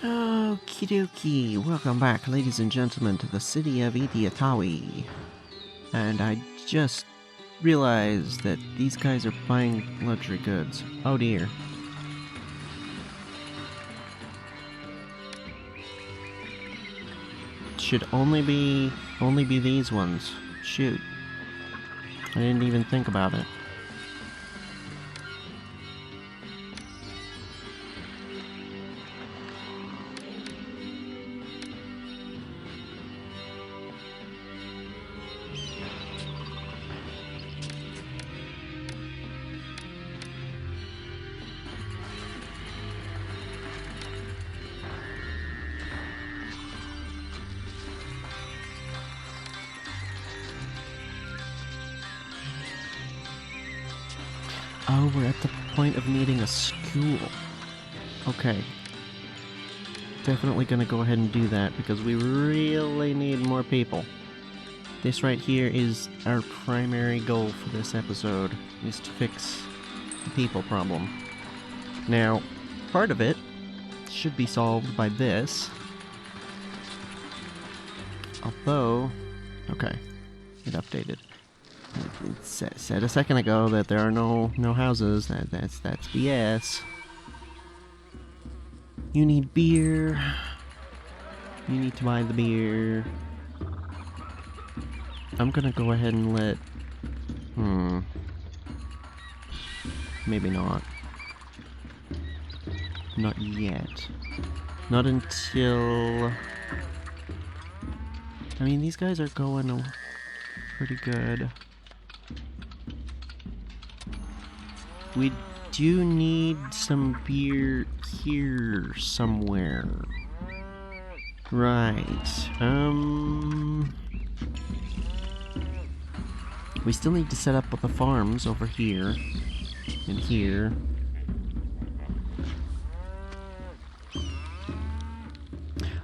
Okie dokie, welcome back ladies and gentlemen to the city of Itiatawi. And I just realized that these guys are buying luxury goods. Oh dear. Should only be these ones. Shoot. I didn't even think about it. Oh, we're at the point of needing a school. Okay. Definitely gonna go ahead and do that because we really need more people. This right here is our primary goal for this episode, is to fix the people problem. Now, part of it should be solved by this. Although, okay, it updated. It said a second ago that there are no houses. That's BS. You need beer. You need to buy the beer. I'm gonna go ahead and let... Maybe not. Not yet. Not until... I mean, these guys are going pretty good. We do need some beer here somewhere. Right. We still need to set up the farms over here and here.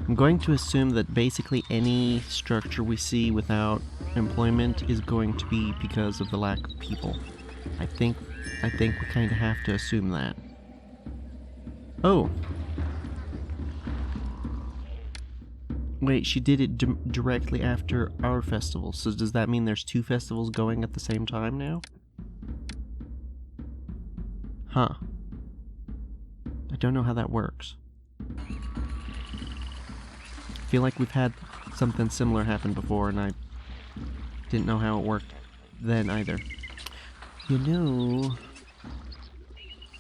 I'm going to assume that basically any structure we see without employment is going to be because of the lack of people. I think we kind of have to assume that. Oh. Wait, she did it directly after our festival. So does that mean there's two festivals going at the same time now? Huh. I don't know how that works. I feel like we've had something similar happen before and I didn't know how it worked then either. You know,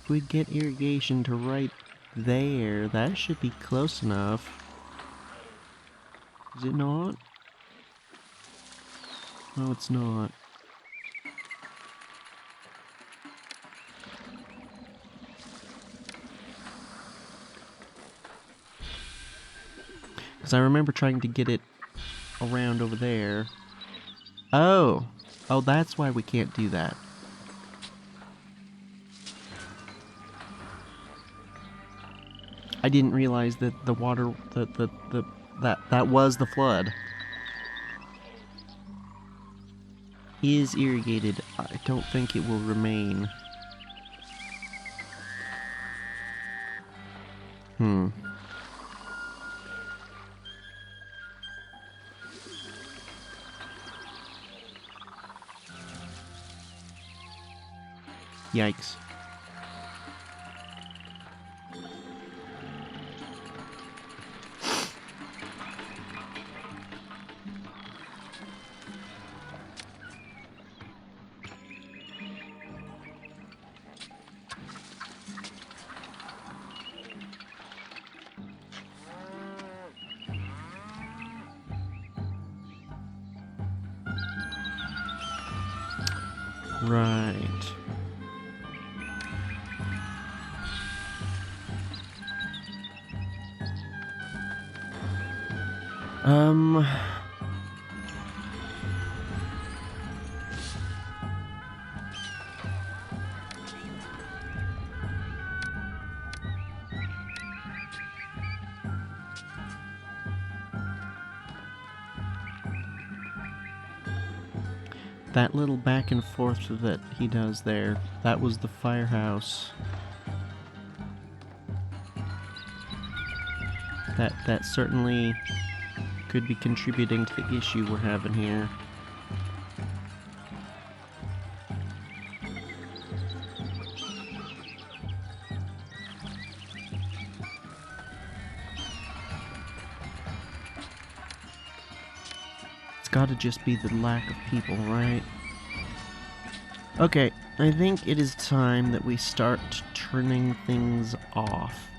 if we get irrigation to right there, that should be close enough. Is it not? No, it's not. Because I remember trying to get it around over there. Oh! Oh, that's why we can't do that. I didn't realize that the water, that was the flood. Is irrigated. I don't think it will remain. Yikes. Right. That little back and forth that he does there, that was the firehouse. That certainly could be contributing to the issue we're having here. It's gotta just be the lack of people, right? Okay, I think it is time that we start turning things off.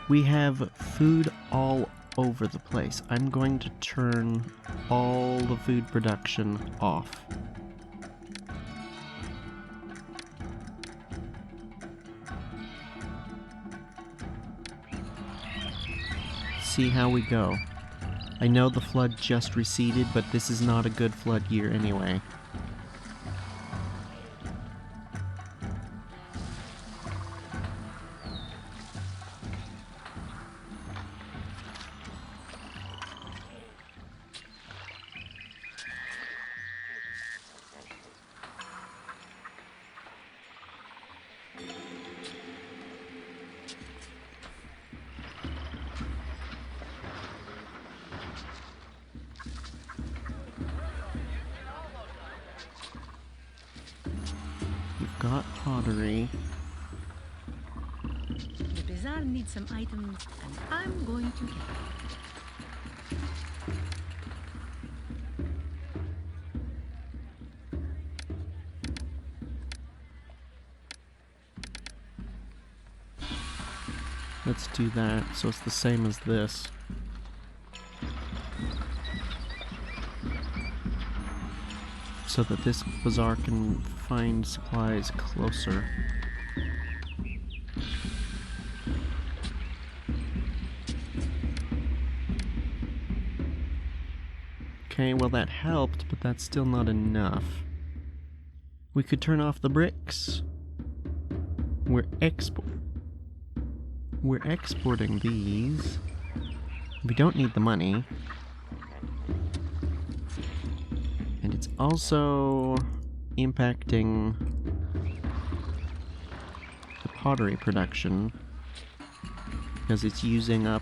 We have food all over the place. I'm going to turn all the food production off. See how we go. I know the flood just receded, but this is not a good flood year anyway. We've got pottery. The bazaar needs some items, and I'm going to get them. Let's do that, so it's the same as this. So that this bazaar can find supplies closer. Okay, well that helped, but that's still not enough. We could turn off the bricks. We're exporting these. We don't need the money. And it's also impacting the pottery production because it's using up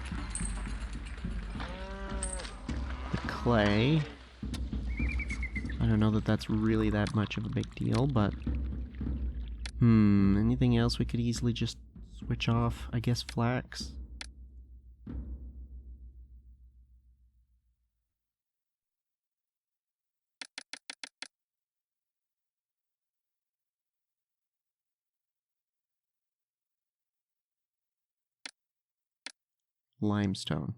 the clay. I don't know that that's really that much of a big deal, but anything else we could easily just switch off? I guess flax. Limestone.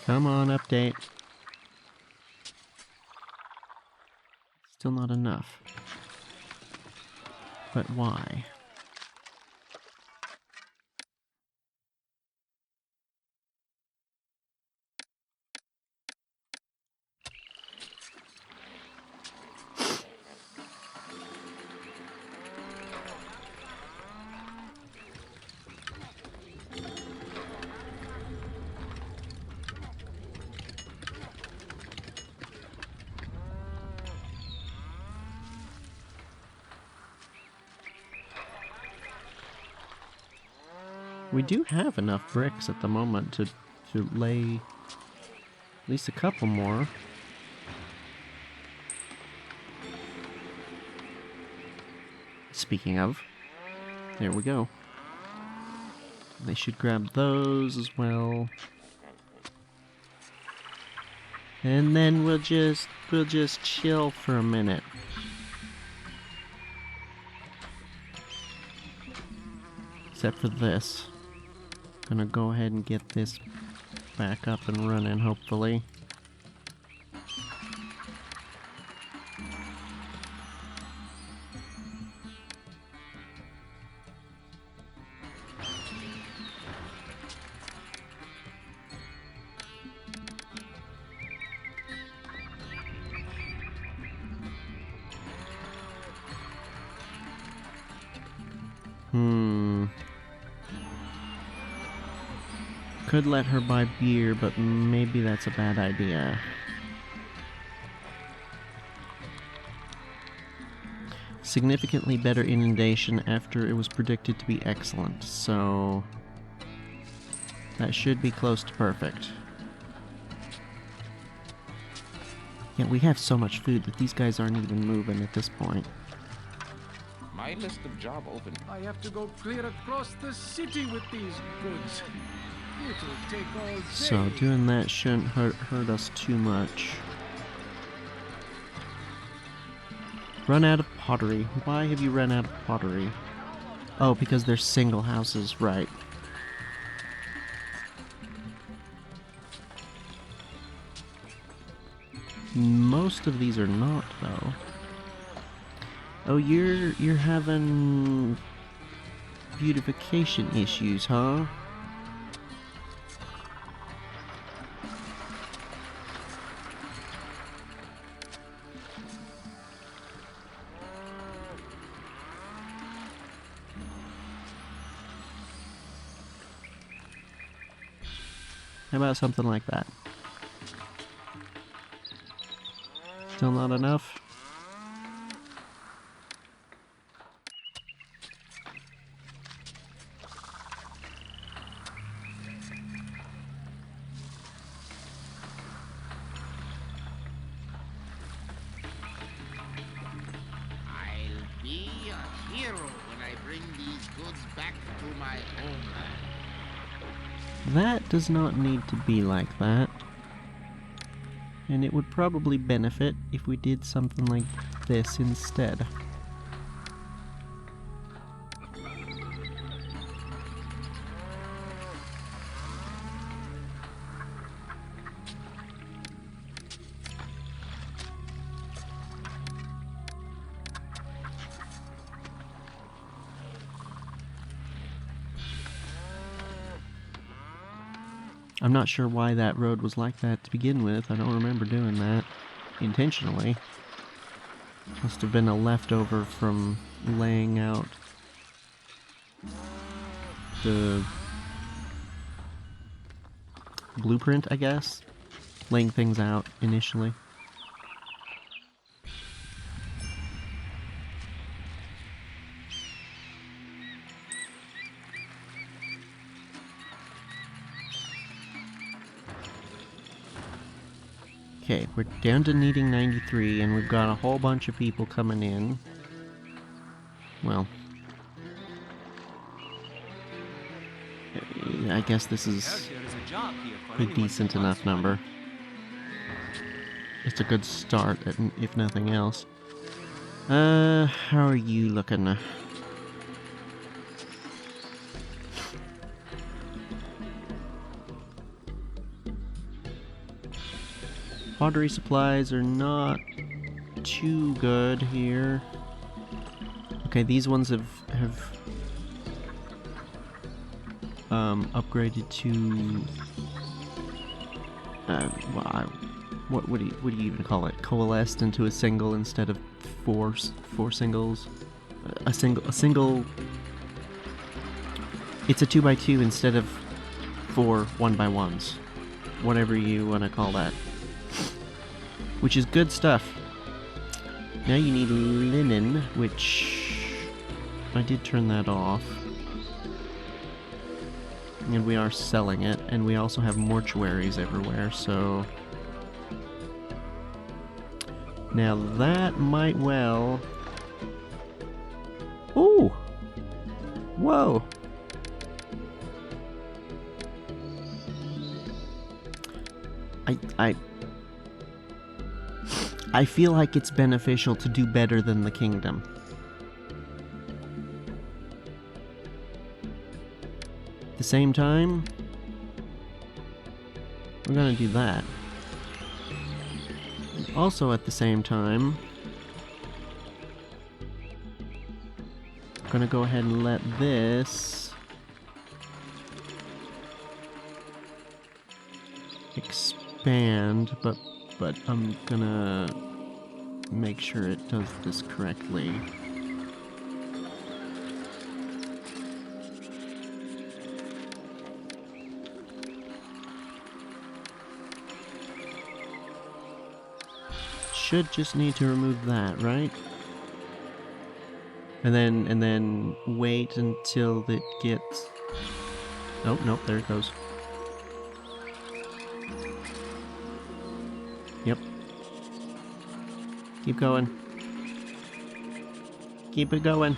Come on, update. Still not enough. But why? We do have enough bricks at the moment to lay at least a couple more. Speaking of, there we go. They should grab those as well. And then we'll just chill for a minute. Except for this. Gonna go ahead and get this back up and running, hopefully. Could let her buy beer, but maybe that's a bad idea. Significantly better inundation after it was predicted to be excellent, so that should be close to perfect. Yeah, we have so much food that these guys aren't even moving at this point. My list of job open. I have to go clear across the city with these goods. It'll take all day. So doing that shouldn't hurt us too much. Run out of pottery. Why have you run out of pottery? Oh, because they're single houses, right. Most of these are not, though. Oh, you're having beautification issues, huh? How about something like that? Still not enough? I'll be a hero when I bring these goods back to my homeland. That does not need to be like that. And it would probably benefit if we did something like this instead. I'm not sure why that road was like that to begin with. I don't remember doing that intentionally. Must have been a leftover from laying out the blueprint, I guess. Laying things out initially. Okay, we're down to needing 93, and we've got a whole bunch of people coming in. Well, I guess this is a decent enough number. It's a good start, if nothing else. How are you looking? Pottery supplies are not too good here. Okay, these ones have upgraded to what do you even call it? Coalesced into a single instead of four singles. A single. It's a 2x2 instead of 4 1x1s. Whatever you want to call that. Which is good stuff. Now you need linen, which I did turn that off. And we are selling it, and we also have mortuaries everywhere, so... Now that might well... Ooh! Whoa! I feel like it's beneficial to do better than the kingdom. At the same time, we're gonna do that. And also at the same time, I'm gonna go ahead and let this expand, but I'm gonna make sure it does this correctly. should just need to remove that, right? And then wait until it gets... Oh, nope, there it goes. Yep. Keep going. Keep it going.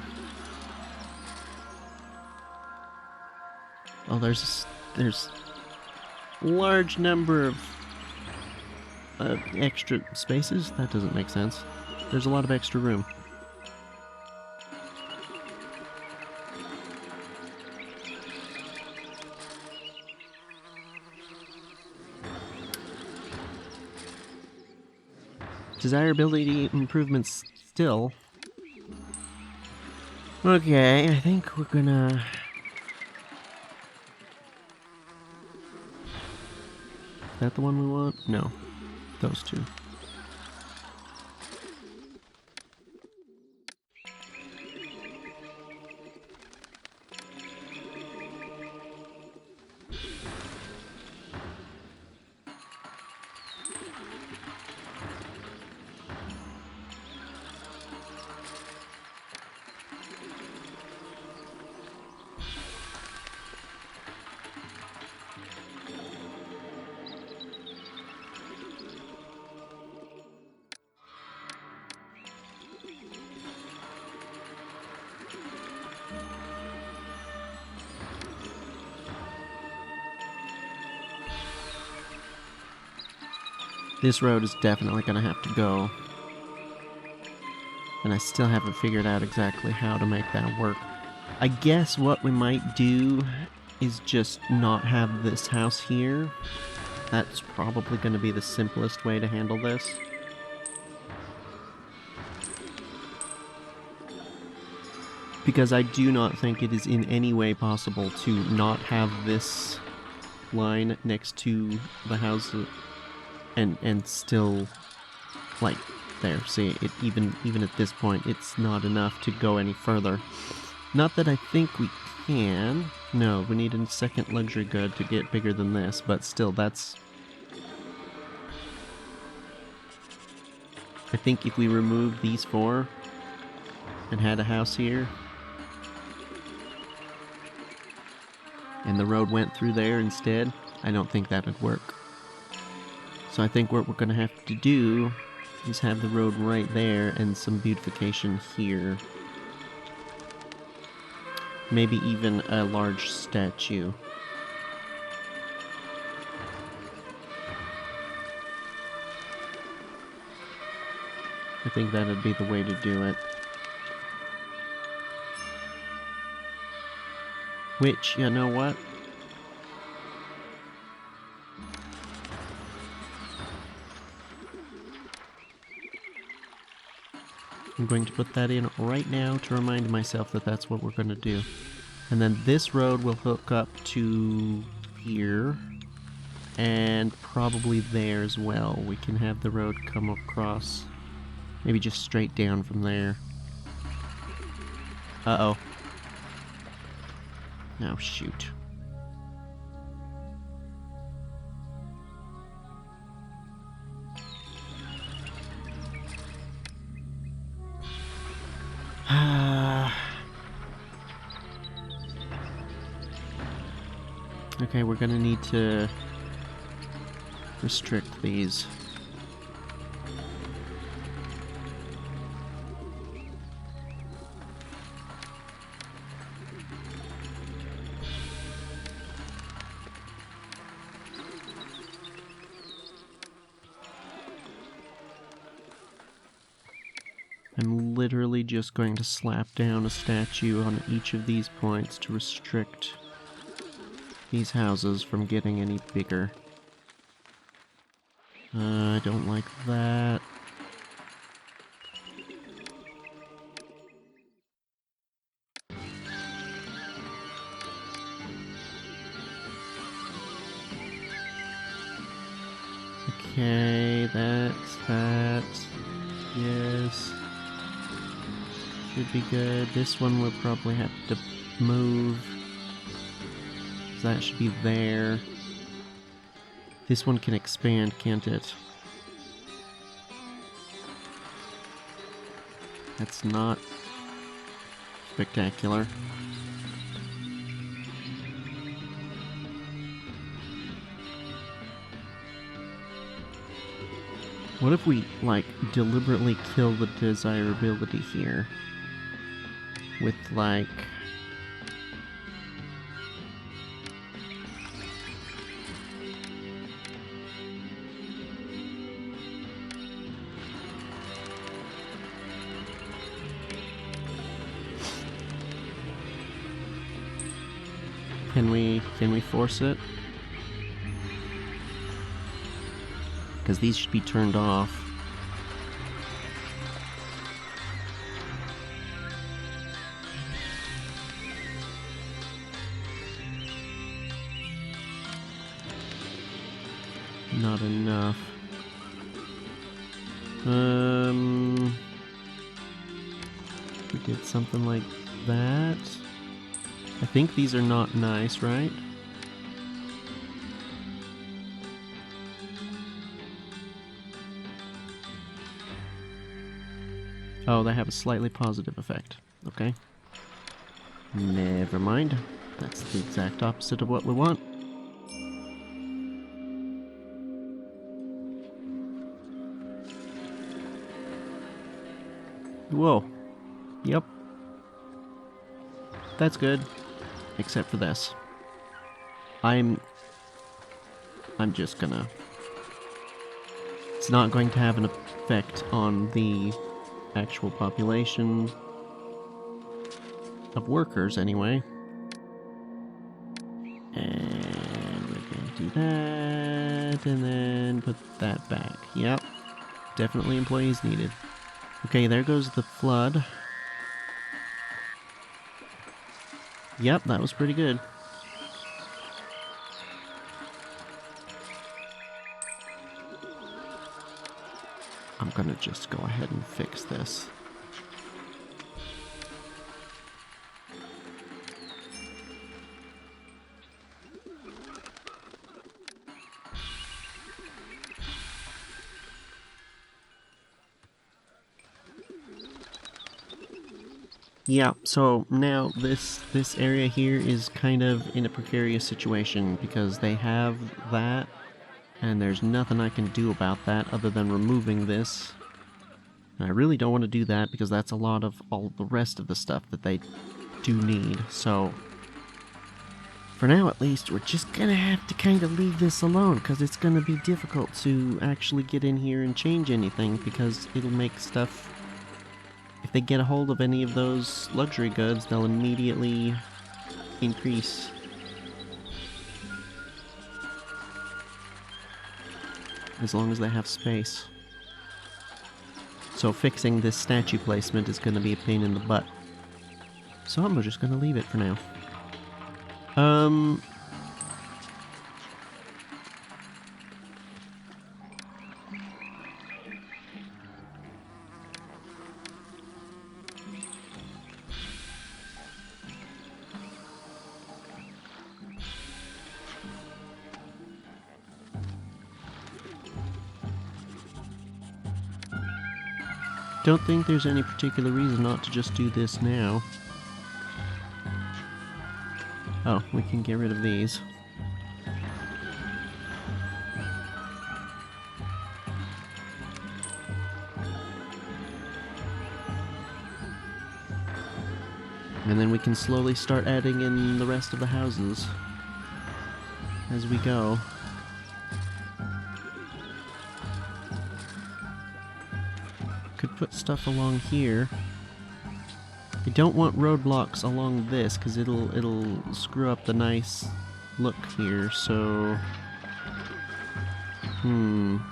Oh, there's large number of extra spaces? That doesn't make sense. There's a lot of extra room. Desirability improvements still. Okay, I think we're gonna... Is that the one we want? No. Those two. This road is definitely going to have to go. And I still haven't figured out exactly how to make that work. I guess what we might do is just not have this house here. That's probably going to be the simplest way to handle this. Because I do not think it is in any way possible to not have this line next to the house and still, like, there. See, it even at this point, it's not enough to go any further. Not that I think we can. No, we need a second luxury good to get bigger than this, but still, that's... I think if we remove these four and had a house here, and the road went through there instead, I don't think that would work. So I think what we're going to have to do is have the road right there and some beautification here. Maybe even a large statue. I think that would be the way to do it. Which, you know what? I'm going to put that in right now to remind myself that that's what we're going to do. And then this road will hook up to here. And probably there as well. We can have the road come across. Maybe just straight down from there. Uh-oh. Oh, shoot. Okay, we're gonna need to restrict these. I'm literally just going to slap down a statue on each of these points to restrict these houses from getting any bigger. I don't like that. Okay, that's that. Yes. Should be good. This one we'll probably have to move. So that should be there. This one can expand, can't it? That's not spectacular. What if we, like, deliberately kill the desirability here? With, like... Can we force it? Because these should be turned off. Not enough. We did something like that. I think these are not nice, right? Oh, they have a slightly positive effect. Okay. Never mind. That's the exact opposite of what we want. Whoa. Yep. That's good. Except for this. I'm just gonna... It's not going to have an effect on the actual population of workers, anyway. And we're going to do that, and then put that back. Yep. Definitely employees needed. Okay, there goes the flood. Yep, that was pretty good. I'm gonna just go ahead and fix this. Yeah, so now this area here is kind of in a precarious situation because they have that, and there's nothing I can do about that other than removing this. And I really don't want to do that because that's a lot of all the rest of the stuff that they do need. So, for now at least, we're just gonna have to kind of leave this alone because it's gonna be difficult to actually get in here and change anything because it'll make stuff... If they get a hold of any of those luxury goods, they'll immediately increase. As long as they have space. So fixing this statue placement is going to be a pain in the butt. So I'm just going to leave it for now. Don't think there's any particular reason not to just do this now. Oh, we can get rid of these. And then we can slowly start adding in the rest of the houses as we go. Could put stuff along here. I don't want roadblocks along this because it'll screw up the nice look here. So, I'm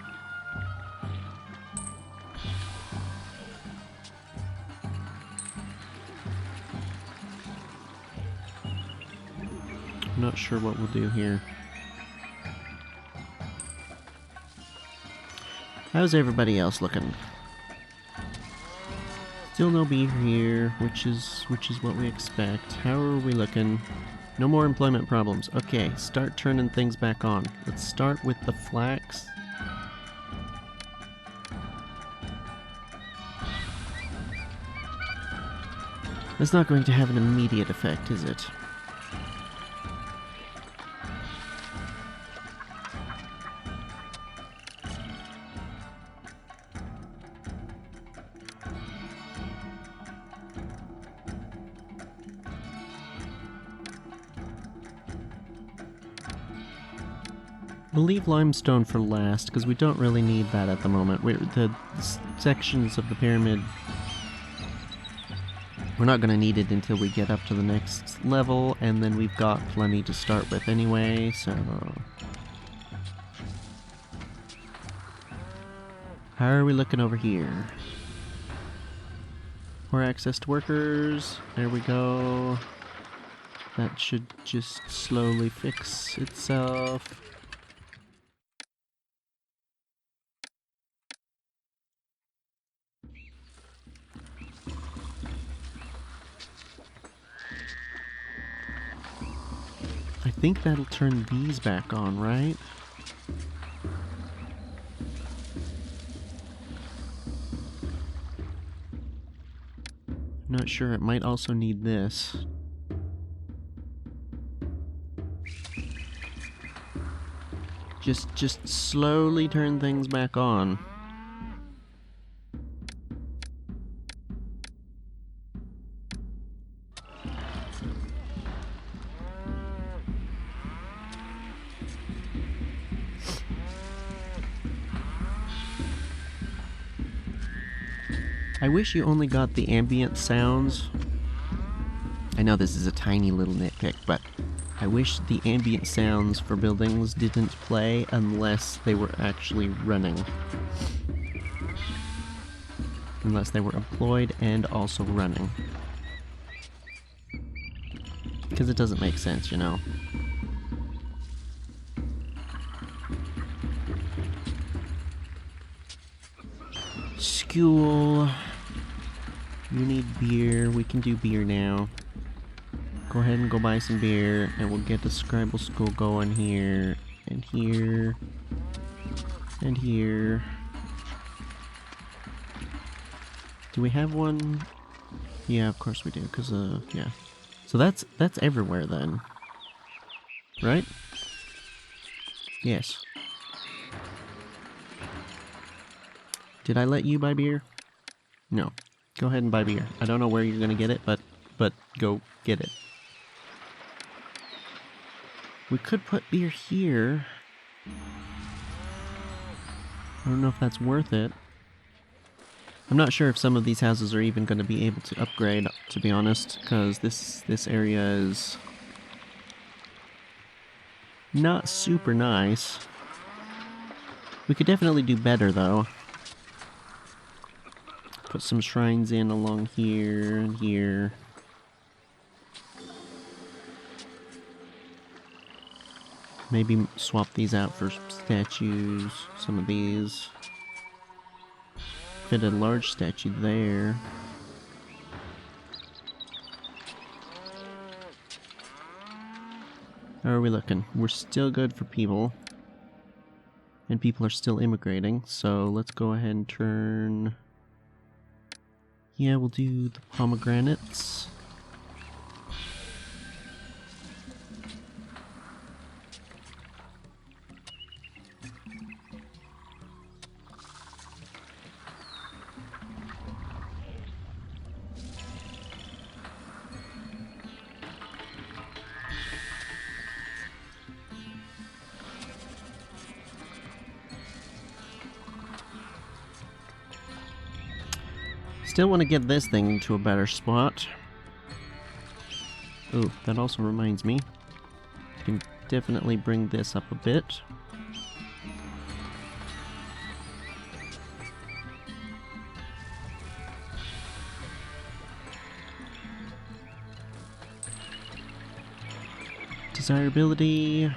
not sure what we'll do here. How's everybody else looking? Still no beer here, which is what we expect. How are we looking? No more employment problems. Okay, start turning things back on. Let's start with the flax. That's not going to have an immediate effect, is it? We'll leave limestone for last, because we don't really need that at the moment. The sections of the pyramid, we're not going to need it until we get up to the next level, and then we've got plenty to start with anyway, so... How are we looking over here? More access to workers. There we go. That should just slowly fix itself. I think that'll turn these back on, right? I'm not sure, it might also need this. Just slowly turn things back on. I wish you only got the ambient sounds. I know this is a tiny little nitpick, but I wish the ambient sounds for buildings didn't play unless they were actually running. Unless they were employed and also running. Because it doesn't make sense, you know. School. You need beer. We can do beer now. Go ahead and go buy some beer, and we'll get the scribal school going here, and here, and here. Do we have one? Yeah, of course we do, because, yeah. So that's everywhere then. Right? Yes. Did I let you buy beer? No. Go ahead and buy beer. I don't know where you're gonna get it, but go get it. We could put beer here. I don't know if that's worth it. I'm not sure if some of these houses are even going to be able to upgrade, to be honest, because this area is not super nice. We could definitely do better, though. Put some shrines in along here and here. Maybe swap these out for statues, some of these. Fit a large statue there. How are we looking? We're still good for people. And people are still immigrating, so let's go ahead and turn... Yeah, we'll do the pomegranates. Still want to get this thing to a better spot. Ooh, that also reminds me. I can definitely bring this up a bit. Desirability.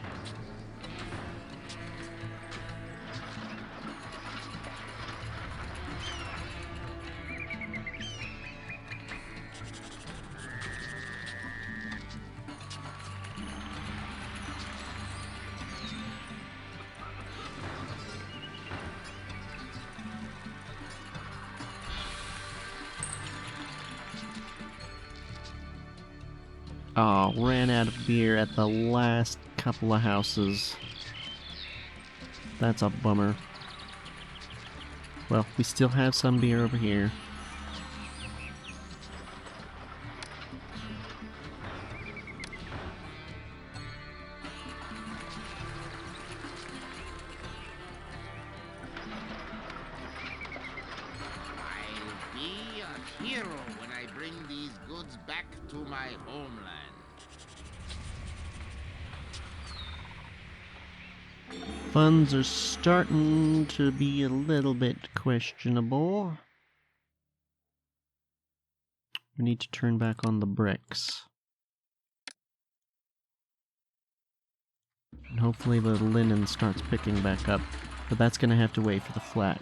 Oh, ran out of beer at the last couple of houses. That's a bummer. Well, we still have some beer over here. I'll be a hero when I bring these goods back to my homeland. Funds are starting to be a little bit questionable. We need to turn back on the bricks. And hopefully the linen starts picking back up. But that's gonna have to wait for the flat.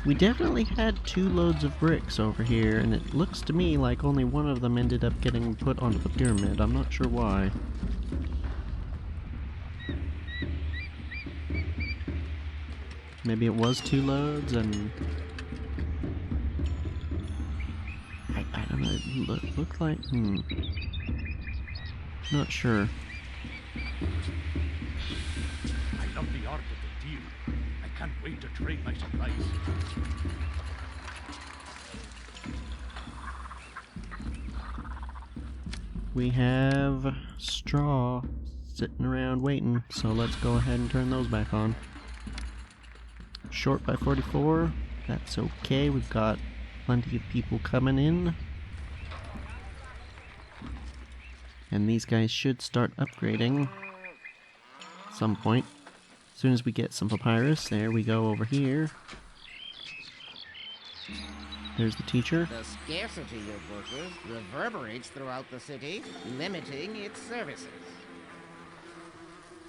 We definitely had 2 loads of bricks over here, and it looks to me like only one of them ended up getting put onto the pyramid. I'm not sure why. Maybe it was 2 loads, and... I don't know, it looked like... Not sure. I love the art of the deal. I can't wait to trade my supplies. We have straw sitting around waiting, so let's go ahead and turn those back on. Short by 44, that's okay, we've got plenty of people coming in. And these guys should start upgrading at some point. As soon as we get some papyrus, there we go over here. There's the teacher. The scarcity of workers reverberates throughout the city, limiting its services.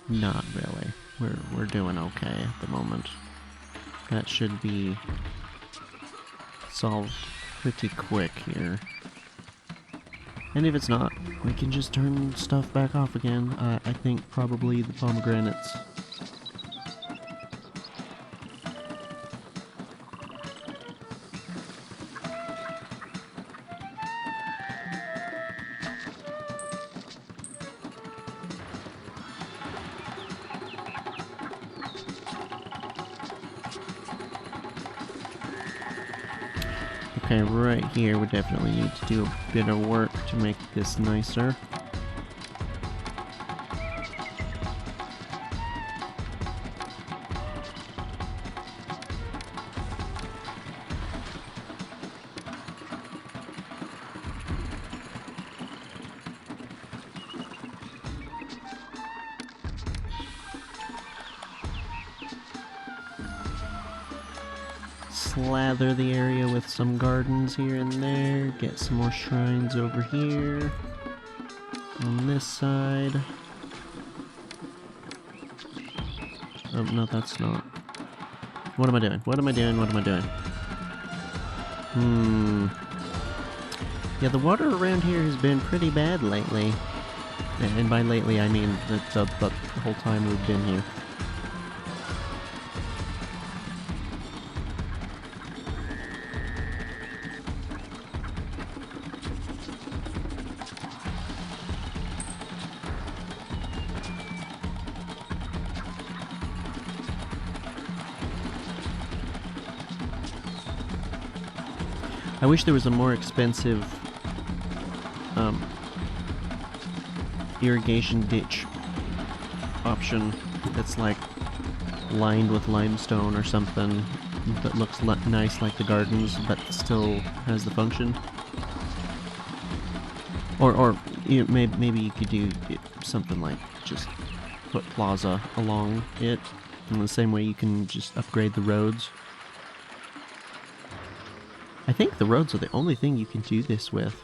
Not really. We're doing okay at the moment. That should be solved pretty quick here. And if it's not, we can just turn stuff back off again. I think probably the pomegranates. Okay, right here we definitely need to do a bit of work to make this nicer. Slather the area with some gardens here and there, get some more shrines over here, on this side. Oh, no, that's not. What am I doing? What am I doing? What am I doing? Yeah, the water around here has been pretty bad lately. And by lately, I mean the whole time we've been here. I wish there was a more expensive irrigation ditch option that's like lined with limestone or something that looks nice like the gardens but still has the function. Or you know, maybe you could do something like just put plaza along it in the same way you can just upgrade the roads. I think the roads are the only thing you can do this with.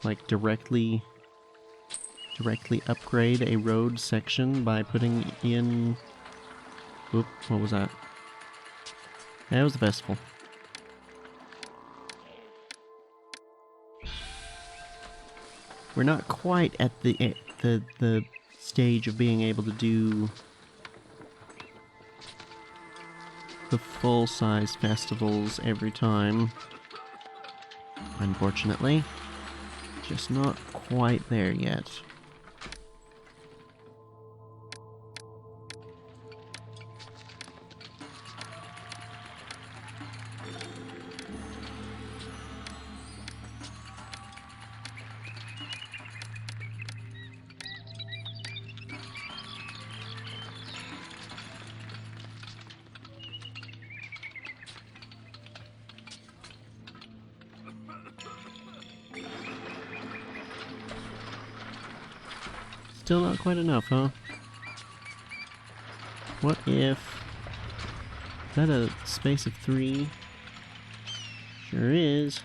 Like, directly upgrade a road section by putting in... Oop, what was that? That was the festival. We're not quite at the stage of being able to do the full-size festivals every time. Unfortunately. Just not quite there yet. Still not quite enough, huh? What if... Is that a space of 3? Sure is.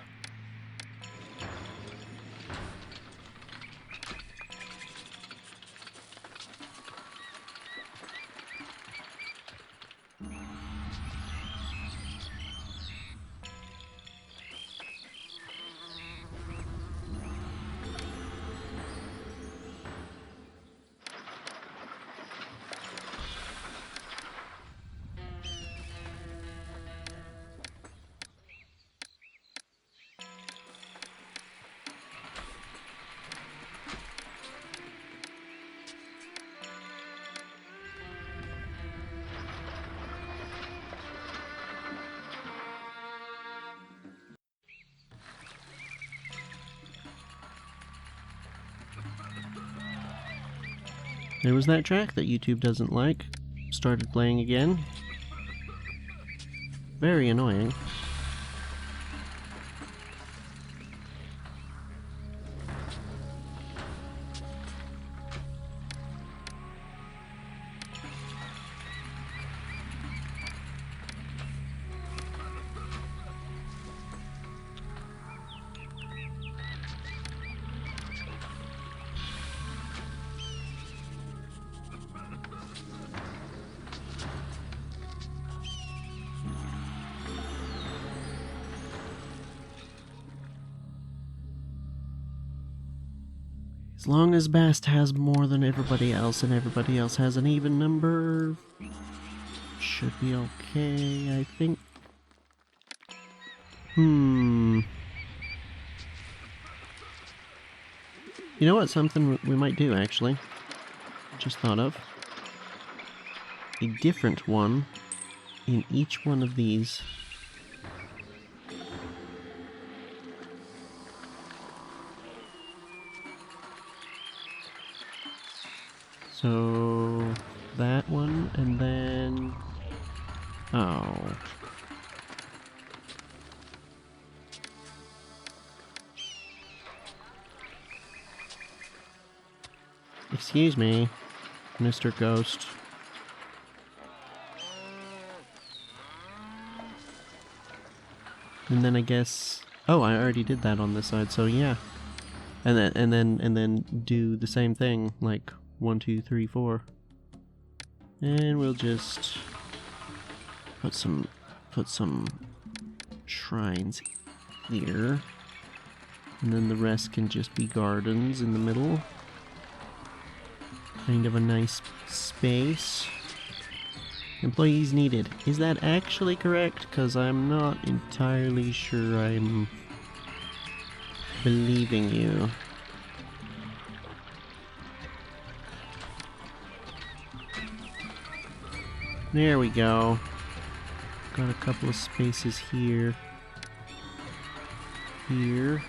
There was that track that YouTube doesn't like. Started playing again. Very annoying. As long as Bast has more than everybody else and everybody else has an even number, should be okay, I think. You know what? Something we might do, actually. Just thought of. A different one in each one of these. So, that one, and then... Oh. Excuse me, Mr. Ghost. And then I guess... Oh, I already did that on this side, so yeah. And then do the same thing, like 1, 2, 3, 4. And we'll just put some shrines here. And then the rest can just be gardens in the middle. Kind of a nice space. Employees needed. Is that actually correct? Because I'm not entirely sure I'm believing you. There we go. Got a couple of spaces here. Here.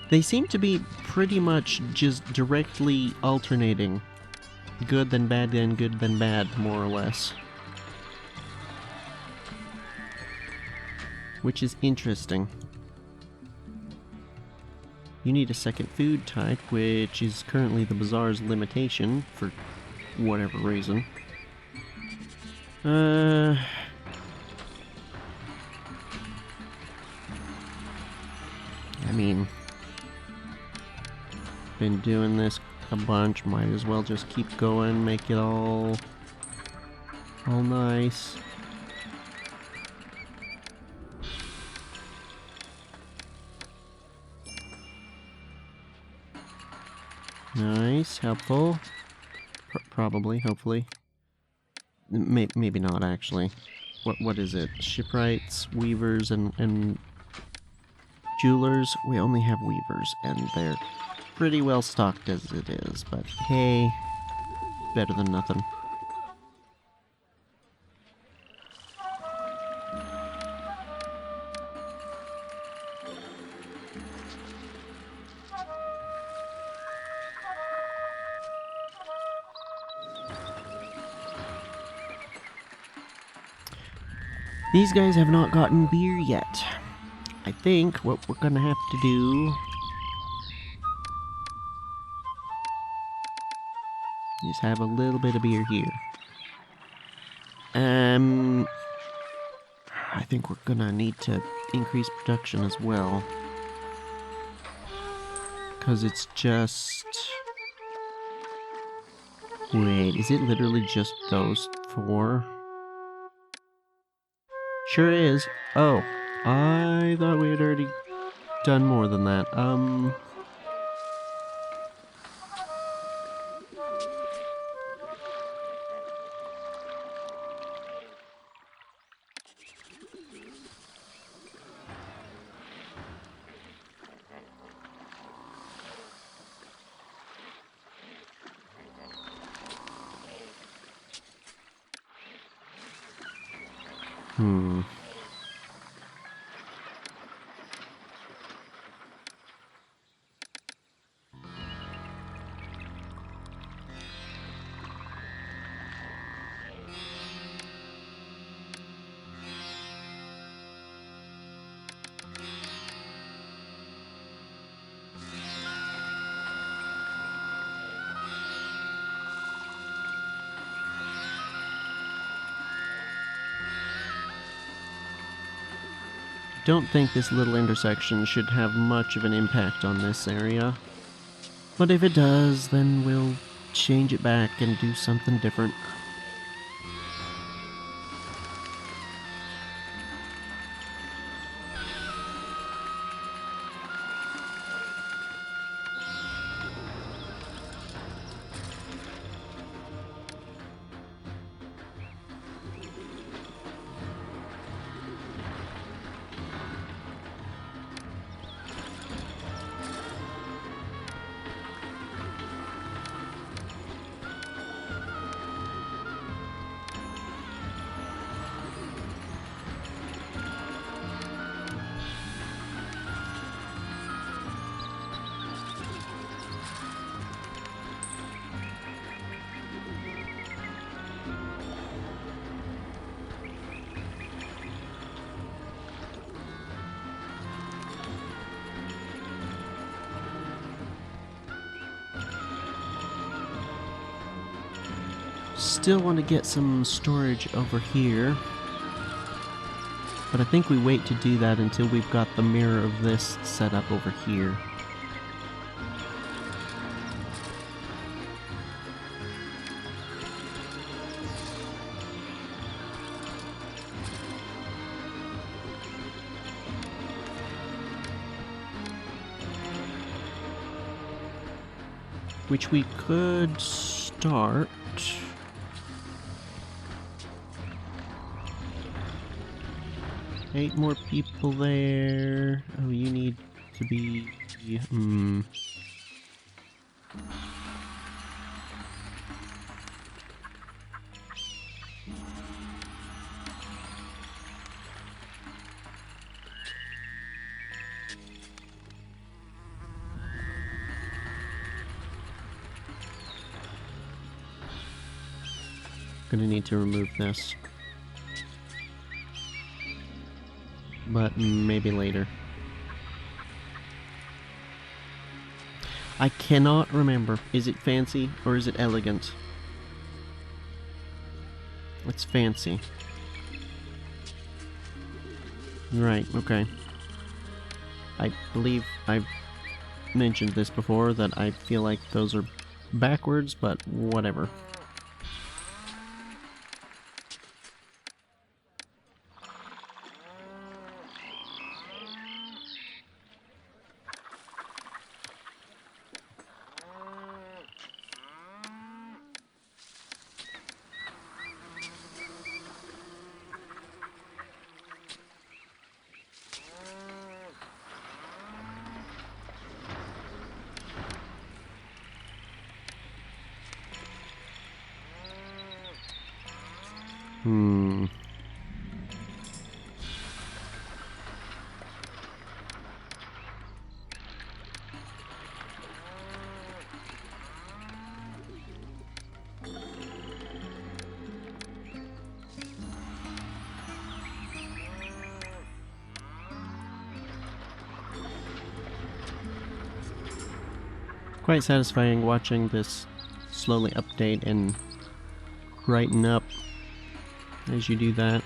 They seem to be pretty much just directly alternating. Good then bad then good then bad, more or less. which is interesting. You need a second food type, which is currently the bazaar's limitation, for whatever reason. I mean, been doing this a bunch, might as well just keep going, make it all nice. Nice, helpful. Probably, hopefully. Maybe not, actually. What is it? Shipwrights, weavers, and jewelers? We only have weavers, and they're pretty well stocked as it is, but hey, better than nothing. These guys have not gotten beer yet. I think what we're gonna have to do is have a little bit of beer here. I think we're gonna need to increase production as well. 'Cause it's just... Wait, is it literally just those 4? Sure is. Oh, I thought we had already done more than that. Don't think this little intersection should have much of an impact on this area. But if it does, then we'll change it back and do something different. Still want to get some storage over here. But I think we wait to do that until we've got the mirror of this set up over here. Which we could start. Eight more people there. Oh, you need to be... Gonna need to remove this. but maybe later. I cannot remember. Is it fancy or is it elegant? It's fancy. Right, okay. I believe I've mentioned this before, that I feel like those are backwards, but whatever. Hmm. Quite satisfying watching this slowly update and brighten up as you do that.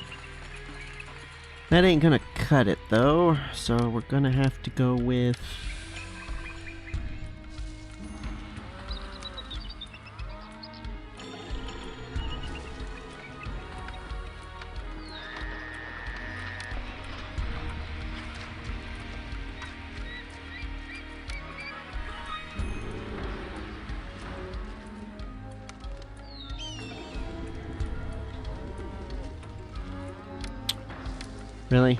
That ain't gonna cut it though, so we're gonna have to go with... Really?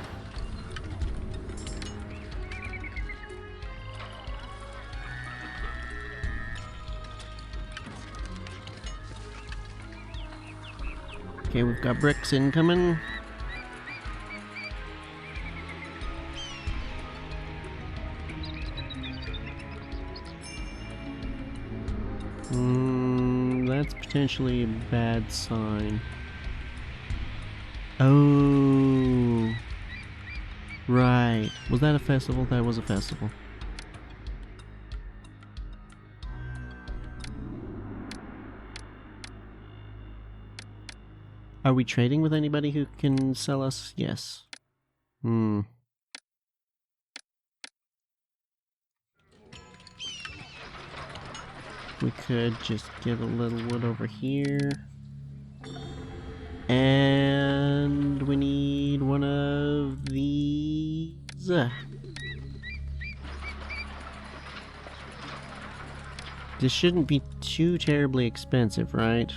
Okay, we've got bricks incoming. That's potentially a bad sign. Oh, right. Was that a festival? That was a festival. Are we trading with anybody who can sell us? Yes. We could just get a little wood over here. And we need one of these. This shouldn't be too terribly expensive, right?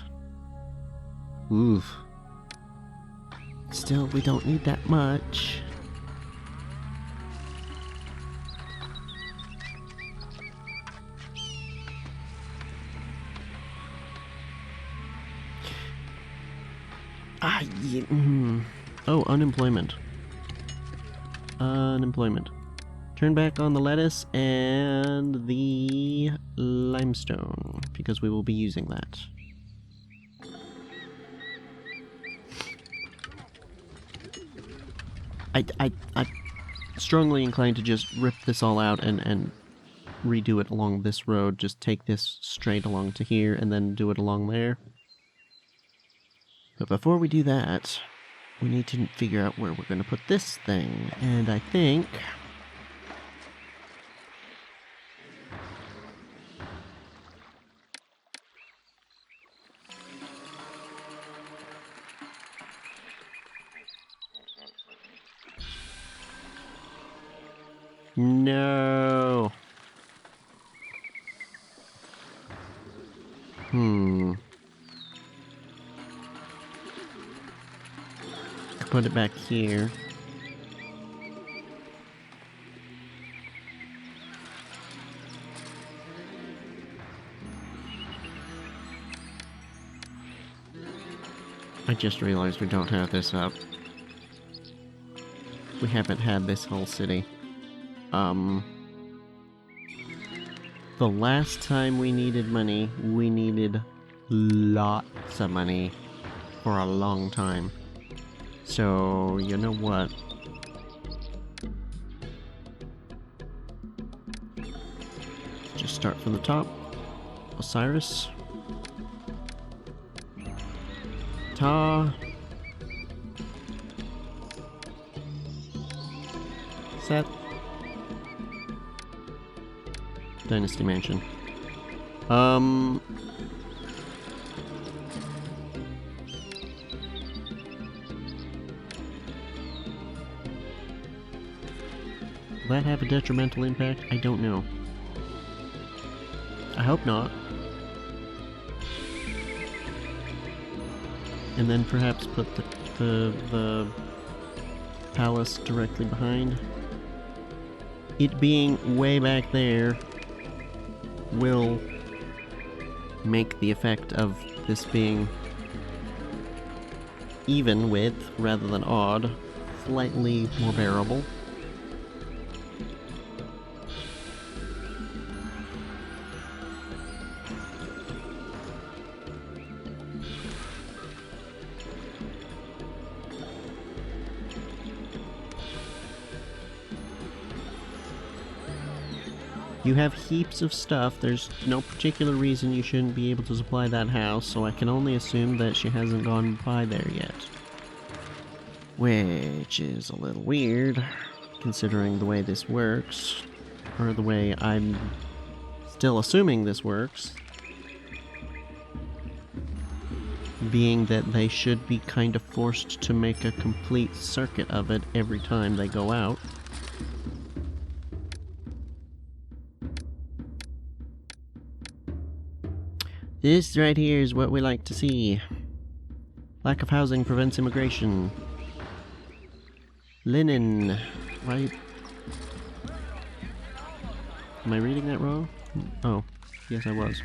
Oof. Still, we don't need that much. Yeah, Oh, unemployment. Unemployment. Turn back on the lettuce and the limestone, because we will be using that. I'm strongly inclined to just rip this all out and redo it along this road. Just take this straight along to here and then do it along there. But before we do that, we need to figure out where we're going to put this thing. And I think... No. Put it back here. I just realized we don't have this up. We haven't had this whole city. The last time we needed money, we needed lots of money for a long time. So, you know what? Just start from the top. Osiris. Ta. Set. Dynasty Mansion. Will that have a detrimental impact? I don't know. I hope not. And then perhaps put the palace directly behind. It being way back there will make the effect of this being even width rather than odd slightly more bearable. You have heaps of stuff. There's no particular reason you shouldn't be able to supply that house, so I can only assume that she hasn't gone by there yet. Which is a little weird, considering the way this works. Or the way I'm still assuming this works. Being that they should be kind of forced to make a complete circuit of it every time they go out. This right here is what we like to see. Lack of housing prevents immigration. Linen. Why? Am I reading that wrong? Oh, yes I was.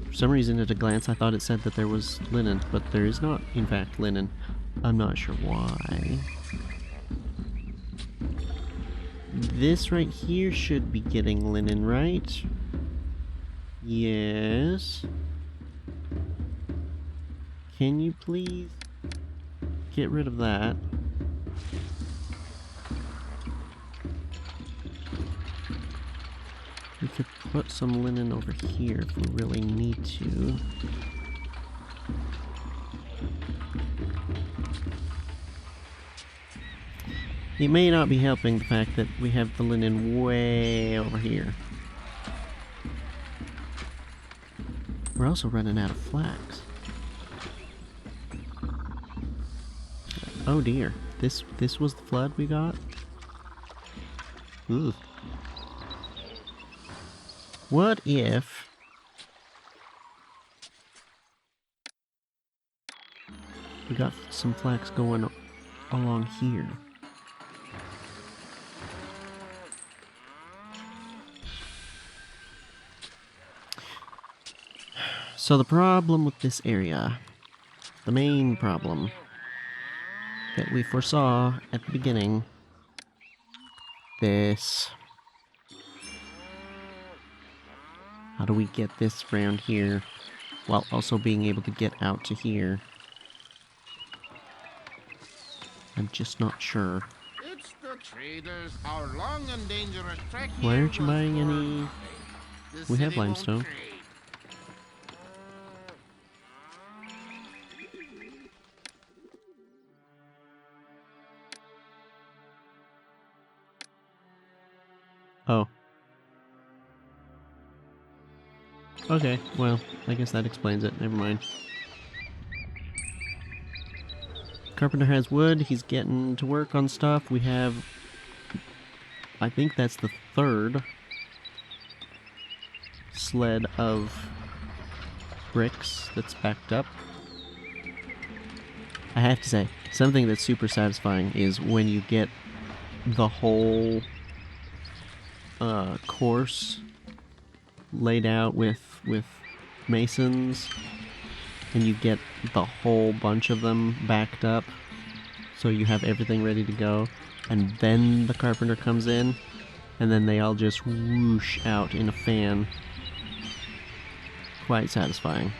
For some reason at a glance I thought it said that there was linen, but there is not in fact linen. I'm not sure why. This right here should be getting linen, right? Yes. Can you please get rid of that? We could put some linen over here if we really need to. It may not be helping the fact that we have the linen way over here. We're also running out of flax. Oh dear. This was the flood we got? Ooh. What if we got some flax going along here? So the problem with this area, the main problem that we foresaw at the beginning, this. How do we get this around here while also being able to get out to here? I'm just not sure. It's the traders. Our long and dangerous trek Why here aren't you was buying for any? nothing. The We have city won't limestone. trade. Oh. Okay, well, I guess that explains it. Never mind. Carpenter has wood. He's getting to work on stuff. We have... I think that's the third sled of bricks that's backed up. I have to say, something that's super satisfying is when you get the whole course laid out with masons, and you get the whole bunch of them backed up, so you have everything ready to go, and then the carpenter comes in, and then they all just whoosh out in a fan. Quite satisfying.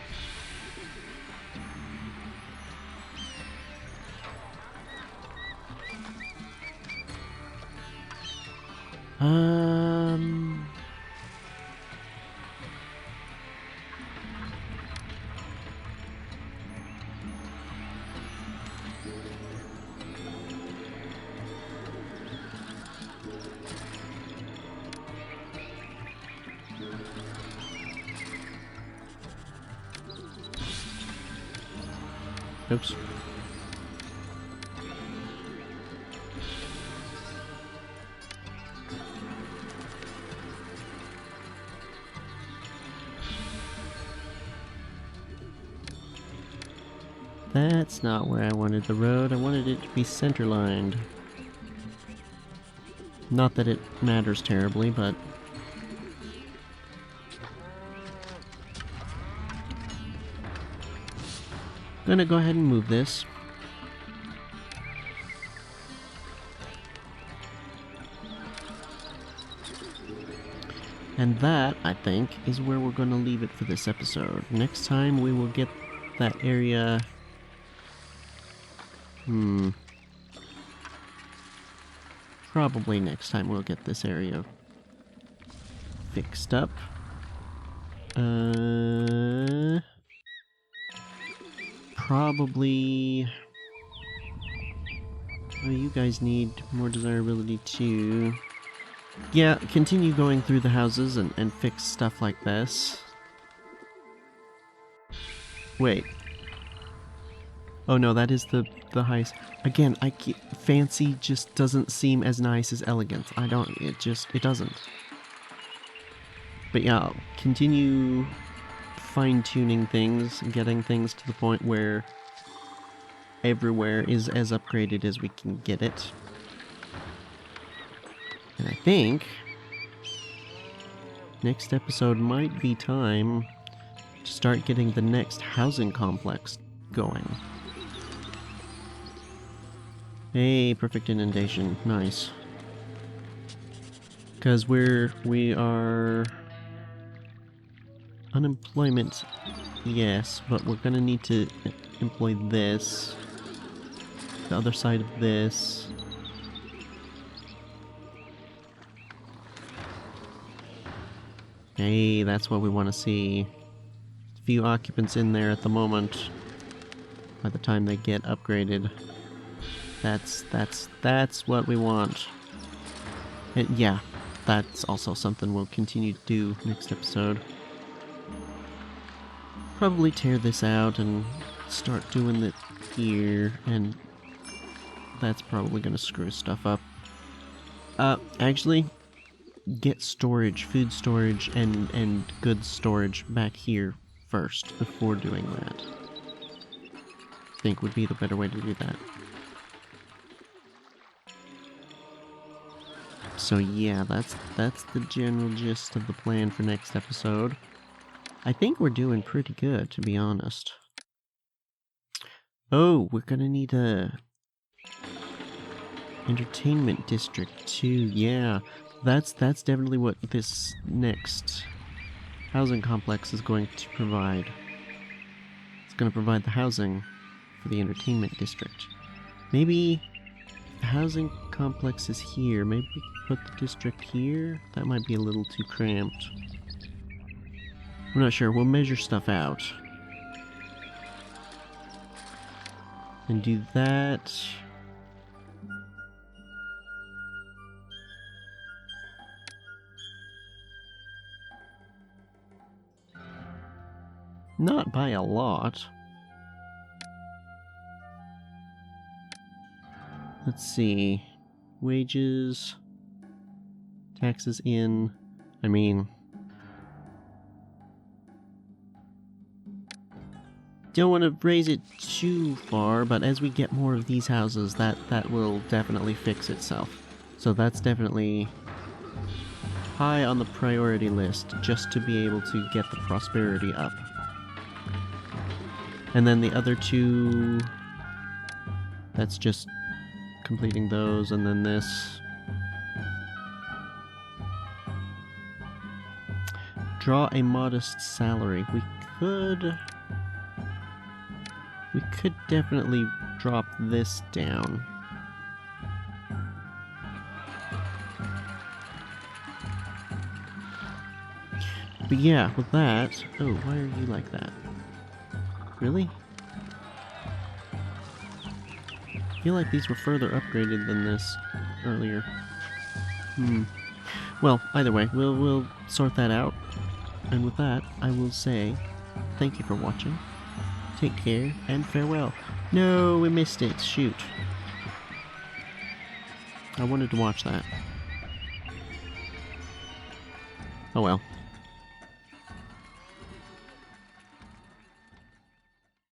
Oops. That's not where I wanted the road. I wanted it to be center-lined. Not that it matters terribly, but... gonna go ahead and move this. And that, I think, is where we're gonna leave it for this episode. Next time we will get that area... Probably next time we'll get this area fixed up. Probably... oh, you guys need more desirability too. Yeah, continue going through the houses and fix stuff like this. Wait. Oh no, that is the highest. Again, fancy just doesn't seem as nice as elegant. It doesn't. But yeah, I'll continue fine-tuning things, getting things to the point where everywhere is as upgraded as we can get it. And I think next episode might be time to start getting the next housing complex going. Hey, perfect inundation. Nice. Because we are... unemployment, yes, but we're gonna need to employ this. The other side of this. Hey, that's what we want to see. Few occupants in there at the moment. By the time they get upgraded. That's what we want. And yeah, that's also something we'll continue to do next episode. Probably tear this out and start doing it here, and that's probably gonna screw stuff up. Actually, get storage, food storage, and goods storage back here first before doing that. I think would be the better way to do that. So yeah, that's the general gist of the plan for next episode. I think we're doing pretty good, to be honest. Oh, we're gonna need a entertainment district too. Yeah, that's definitely what this next housing complex is going to provide. It's going to provide the housing for the entertainment district. Maybe the housing complex is here. Maybe we can put the district here? That might be a little too cramped. I'm not sure. We'll measure stuff out. And do that. Not by a lot. Let's see. Wages. Taxes in. I mean... don't want to raise it too far, but as we get more of these houses, that will definitely fix itself. So that's definitely high on the priority list, just to be able to get the prosperity up. And then the other two, that's just completing those, and then this. Draw a modest salary. We could definitely drop this down. But yeah, with that... oh, why are you like that? Really? I feel like these were further upgraded than this earlier. Well, either way, we'll sort that out. And with that, I will say thank you for watching. Take care and farewell. No, we missed it. Shoot. I wanted to watch that. Oh well.